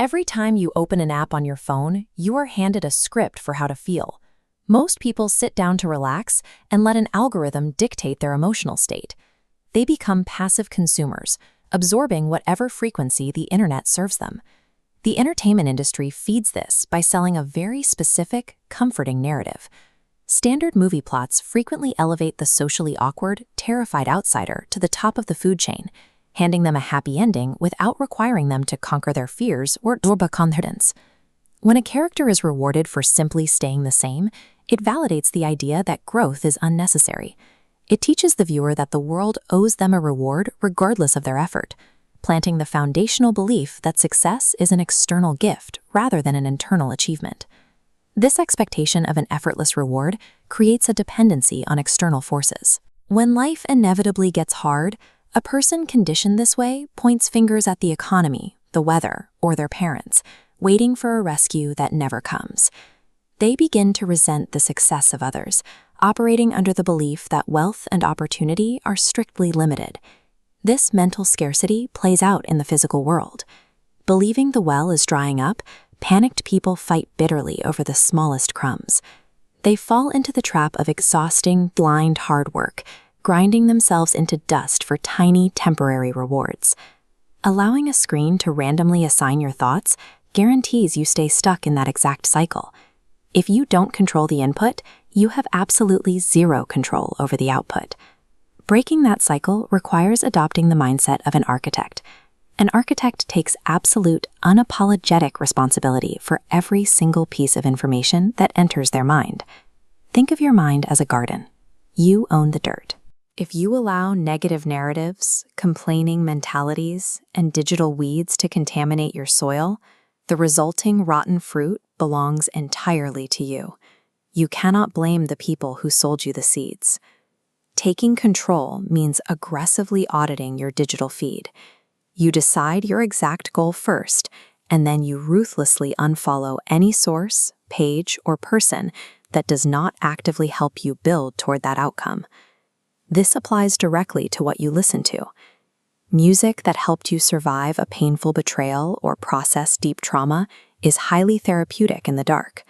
Every time you open an app on your phone, you are handed a script for how to feel. Most people sit down to relax and let an algorithm dictate their emotional state. They become passive consumers, absorbing whatever frequency the internet serves them. The entertainment industry feeds this by selling a very specific, comforting narrative. Standard movie plots frequently elevate the socially awkward, terrified outsider to the top of the food chain, handing them a happy ending without requiring them to conquer their fears or build confidence. When a character is rewarded for simply staying the same, it validates the idea that growth is unnecessary. It teaches the viewer that the world owes them a reward regardless of their effort, planting the foundational belief that success is an external gift rather than an internal achievement. This expectation of an effortless reward creates a dependency on external forces. When life inevitably gets hard, a person conditioned this way points fingers at the economy, the weather, or their parents, waiting for a rescue that never comes. They begin to resent the success of others, operating under the belief that wealth and opportunity are strictly limited. This mental scarcity plays out in the physical world. Believing the well is drying up, panicked people fight bitterly over the smallest crumbs. They fall into the trap of exhausting, blind hard work, grinding themselves into dust for tiny, temporary rewards. Allowing a screen to randomly assign your thoughts guarantees you stay stuck in that exact cycle. If you don't control the input, you have absolutely zero control over the output. Breaking that cycle requires adopting the mindset of an architect. An architect takes absolute, unapologetic responsibility for every single piece of information that enters their mind. Think of your mind as a garden. You own the dirt. If you allow negative narratives, complaining mentalities, and digital weeds to contaminate your soil, the resulting rotten fruit belongs entirely to you. You cannot blame the people who sold you the seeds. Taking control means aggressively auditing your digital feed. You decide your exact goal first, and then you ruthlessly unfollow any source, page, or person that does not actively help you build toward that outcome. This applies directly to what you listen to. Music that helped you survive a painful betrayal or process deep trauma is highly therapeutic in the dark.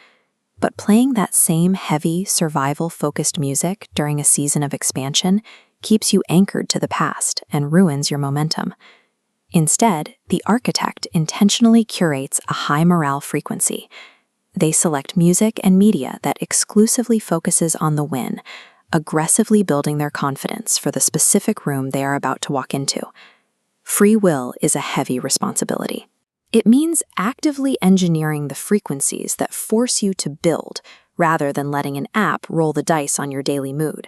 But playing that same heavy, survival-focused music during a season of expansion keeps you anchored to the past and ruins your momentum. Instead, the architect intentionally curates a high-morale frequency. They select music and media that exclusively focuses on the win, aggressively building their confidence for the specific room they are about to walk into. Free will is a heavy responsibility. It means actively engineering the frequencies that force you to build, rather than letting an app roll the dice on your daily mood.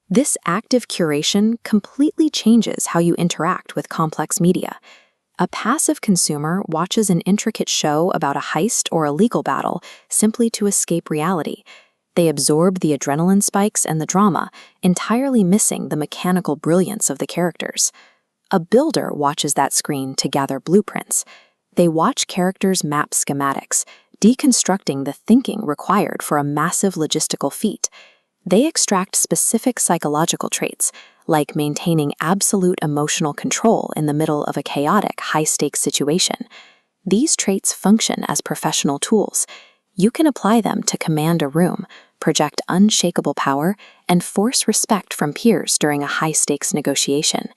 This active curation completely changes how you interact with complex media. A passive consumer watches an intricate show about a heist or a legal battle simply to escape reality. They absorb the adrenaline spikes and the drama, entirely missing the mechanical brilliance of the characters. A builder watches that screen to gather blueprints. They watch characters map schematics, deconstructing the thinking required for a massive logistical feat. They extract specific psychological traits, like maintaining absolute emotional control in the middle of a chaotic, high-stakes situation. These traits function as professional tools. You can apply them to command a room, project unshakable power, and force respect from peers during a high-stakes negotiation.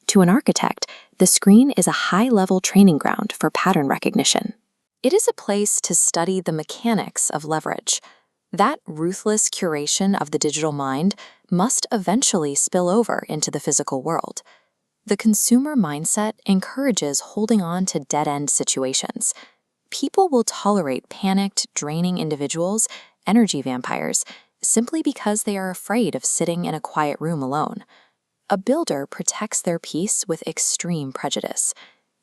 To an architect, the screen is a high-level training ground for pattern recognition. It is a place to study the mechanics of leverage. That ruthless curation of the digital mind must eventually spill over into the physical world. The consumer mindset encourages holding on to dead-end situations. People will tolerate panicked, draining individuals, energy vampires, simply because they are afraid of sitting in a quiet room alone. A builder protects their peace with extreme prejudice.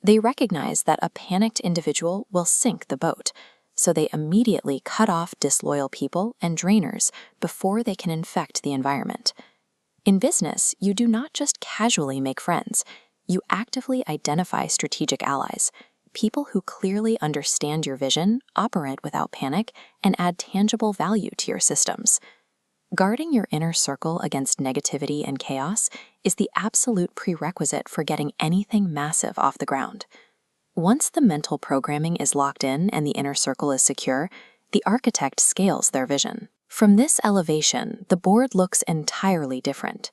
They recognize that a panicked individual will sink the boat, so they immediately cut off disloyal people and drainers before they can infect the environment. In business, you do not just casually make friends. You actively identify strategic allies, people who clearly understand your vision, operate without panic, and add tangible value to your systems. Guarding your inner circle against negativity and chaos is the absolute prerequisite for getting anything massive off the ground. Once the mental programming is locked in and the inner circle is secure, the architect scales their vision. From this elevation, the board looks entirely different.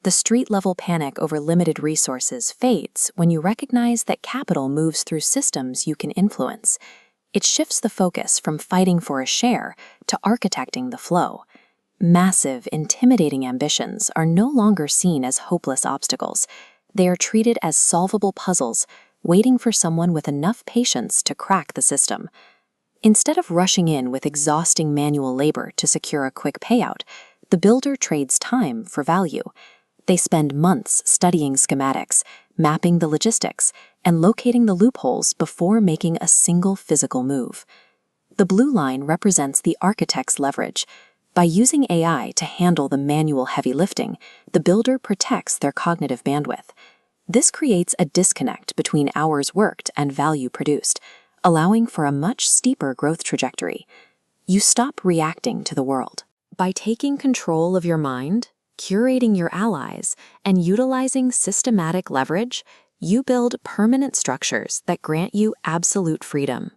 The street-level panic over limited resources fades when you recognize that capital moves through systems you can influence. It shifts the focus from fighting for a share to architecting the flow. Massive, intimidating ambitions are no longer seen as hopeless obstacles. They are treated as solvable puzzles, waiting for someone with enough patience to crack the system. Instead of rushing in with exhausting manual labor to secure a quick payout, the builder trades time for value. They spend months studying schematics, mapping the logistics, and locating the loopholes before making a single physical move. The blue line represents the architect's leverage. By using AI to handle the manual heavy lifting, the builder protects their cognitive bandwidth. This creates a disconnect between hours worked and value produced, allowing for a much steeper growth trajectory. You stop reacting to the world. By taking control of your mind, curating your allies, and utilizing systematic leverage, you build permanent structures that grant you absolute freedom.